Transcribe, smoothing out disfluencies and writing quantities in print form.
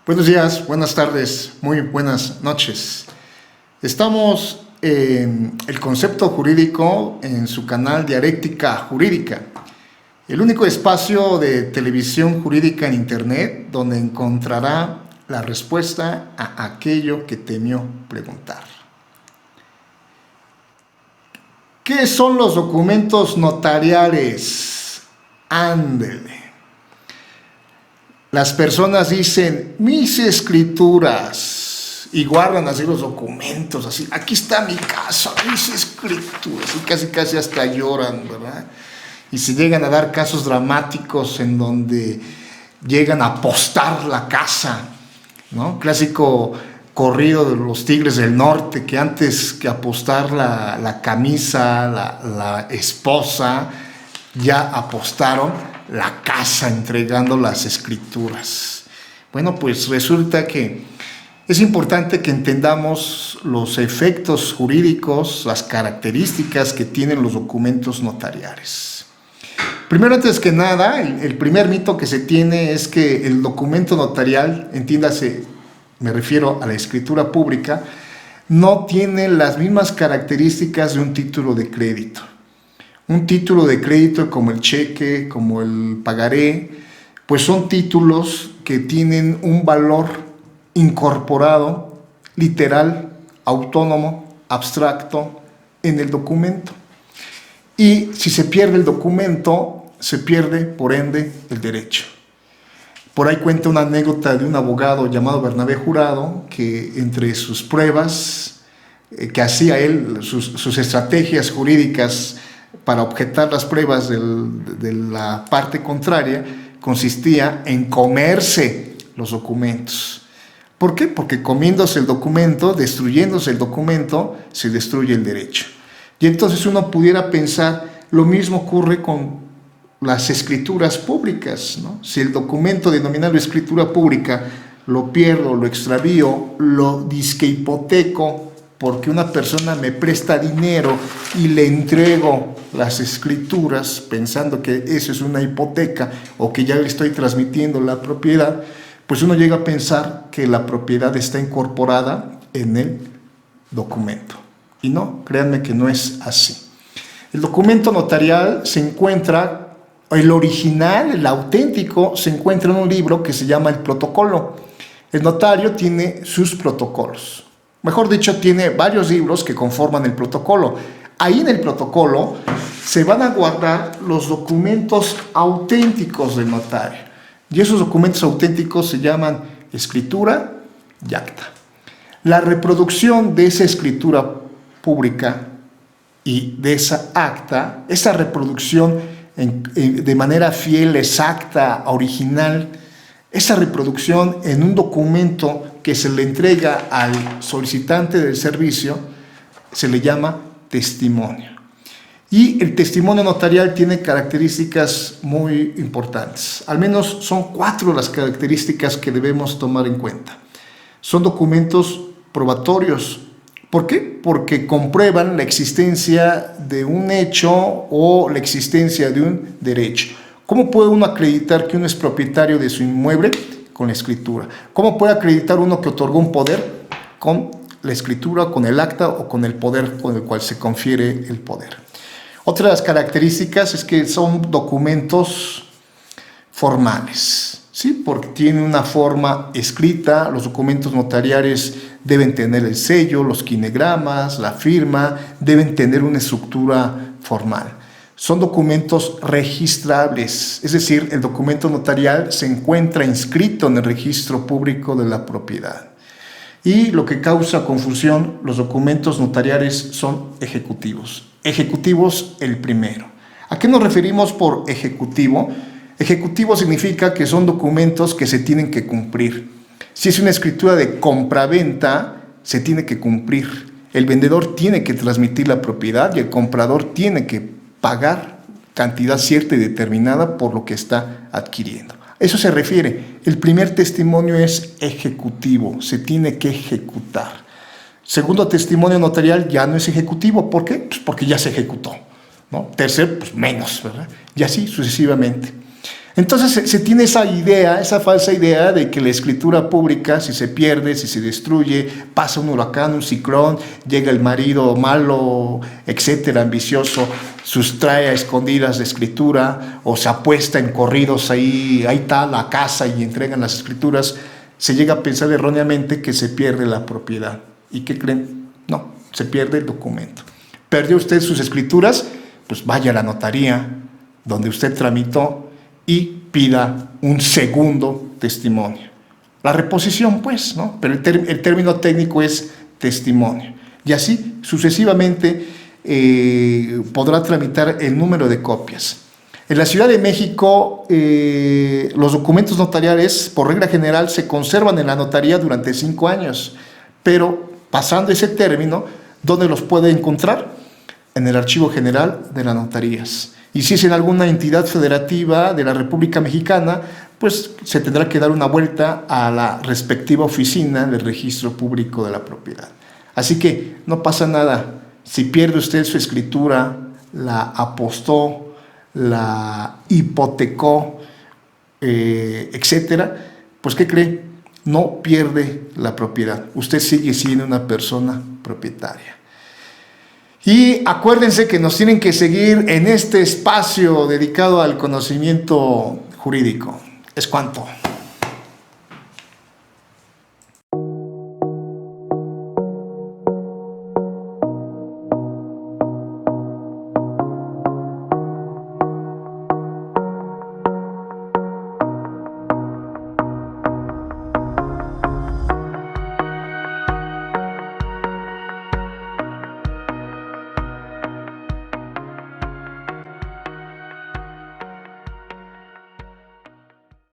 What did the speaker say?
Buenos días, buenas tardes, muy buenas noches. Estamos en el concepto jurídico en su canal Dialéctica Jurídica, el único espacio de televisión jurídica en internet donde encontrará la respuesta a aquello que temió preguntar. ¿Qué son los documentos notariales? Ándele. Las personas dicen, mis escrituras, y guardan así los documentos, así, aquí está mi casa, mis escrituras, y casi hasta lloran, ¿verdad? Y se llegan a dar casos dramáticos en donde llegan a apostar la casa, ¿no? Clásico corrido de los Tigres del Norte, que antes que apostar la camisa, la esposa, ya apostaron la casa entregando las escrituras. Bueno, pues resulta que es importante que entendamos los efectos jurídicos, las características que tienen los documentos notariales. Primero, antes que nada, el primer mito que se tiene es que el documento notarial, entiéndase, me refiero a la escritura pública, no tiene las mismas características de un título de crédito. Un título de crédito como el cheque, como el pagaré, pues son títulos que tienen un valor incorporado, literal, autónomo, abstracto, en el documento. Y si se pierde el documento, se pierde, por ende, el derecho. Por ahí cuenta una anécdota de un abogado llamado Bernabé Jurado, que entre sus pruebas que hacía él, sus estrategias jurídicas para objetar las pruebas de la parte contraria, consistía en comerse los documentos. ¿Por qué? Porque comiéndose el documento, destruyéndose el documento, se destruye el derecho. Y entonces uno pudiera pensar, lo mismo ocurre con las escrituras públicas, ¿no? Si el documento denominado escritura pública lo pierdo, lo extravío, lo disque hipoteco, porque una persona me presta dinero y le entrego las escrituras pensando que eso es una hipoteca o que ya le estoy transmitiendo la propiedad, pues uno llega a pensar que la propiedad está incorporada en el documento. Y no, créanme que no es así. El documento notarial se encuentra, el original, el auténtico, se encuentra en un libro que se llama el protocolo. El notario tiene sus protocolos. Mejor dicho, tiene varios libros que conforman el protocolo. Ahí en el protocolo se van a guardar los documentos auténticos del notario. Y esos documentos auténticos se llaman escritura y acta. La reproducción de esa escritura pública y de esa acta, esa reproducción de manera fiel, exacta, original, esa reproducción en un documento que se le entrega al solicitante del servicio, se le llama testimonio. Y el testimonio notarial tiene características muy importantes. Al menos son 4 las características que debemos tomar en cuenta. Son documentos probatorios. ¿Por qué? Porque comprueban la existencia de un hecho o la existencia de un derecho. ¿Cómo puede uno acreditar que uno es propietario de su inmueble? Con la escritura. ¿Cómo puede acreditar uno que otorgó un poder? Con la escritura, con el acta o con el poder con el cual se confiere el poder. Otra de las características es que son documentos formales, ¿sí? Porque tienen una forma escrita. Los documentos notariales deben tener el sello, los quinegramas, la firma, deben tener una estructura formal. Son documentos registrables, es decir, el documento notarial se encuentra inscrito en el registro público de la propiedad. Y lo que causa confusión, los documentos notariales son ejecutivos. Ejecutivos, el primero. ¿A qué nos referimos por ejecutivo? Ejecutivo significa que son documentos que se tienen que cumplir. Si es una escritura de compraventa, se tiene que cumplir. El vendedor tiene que transmitir la propiedad y el comprador tiene que pagar cantidad cierta y determinada por lo que está adquiriendo. Eso se refiere. El primer testimonio es ejecutivo, se tiene que ejecutar. Segundo testimonio notarial ya no es ejecutivo. ¿Por qué? Pues porque ya se ejecutó, ¿no? Tercer, pues menos, ¿verdad? Y así sucesivamente. Entonces se tiene esa idea, esa falsa idea de que la escritura pública, si se pierde, si se destruye, pasa un huracán, un ciclón, llega el marido malo, etcétera, ambicioso, sustrae a escondidas la escritura, o se apuesta en corridos, ahí está la casa y entregan las escrituras, se llega a pensar erróneamente que se pierde la propiedad. ¿Y qué creen? No, se pierde el documento. ¿Perdió usted sus escrituras? Pues vaya a la notaría donde usted tramitó y pida un segundo testimonio. La reposición, pues, ¿no? Pero el término técnico es testimonio. Y así, sucesivamente, podrá tramitar el número de copias. En la Ciudad de México, los documentos notariales, por regla general, se conservan en la notaría durante 5 años, pero pasando ese término, ¿dónde los puede encontrar? En el Archivo General de las Notarías. Y si es en alguna entidad federativa de la República Mexicana, pues se tendrá que dar una vuelta a la respectiva oficina del Registro Público de la Propiedad. Así que no pasa nada. Si pierde usted su escritura, la apostó, la hipotecó, etcétera, pues ¿qué cree? No pierde la propiedad. Usted sigue siendo una persona propietaria. Y acuérdense que nos tienen que seguir en este espacio dedicado al conocimiento jurídico. Es cuanto.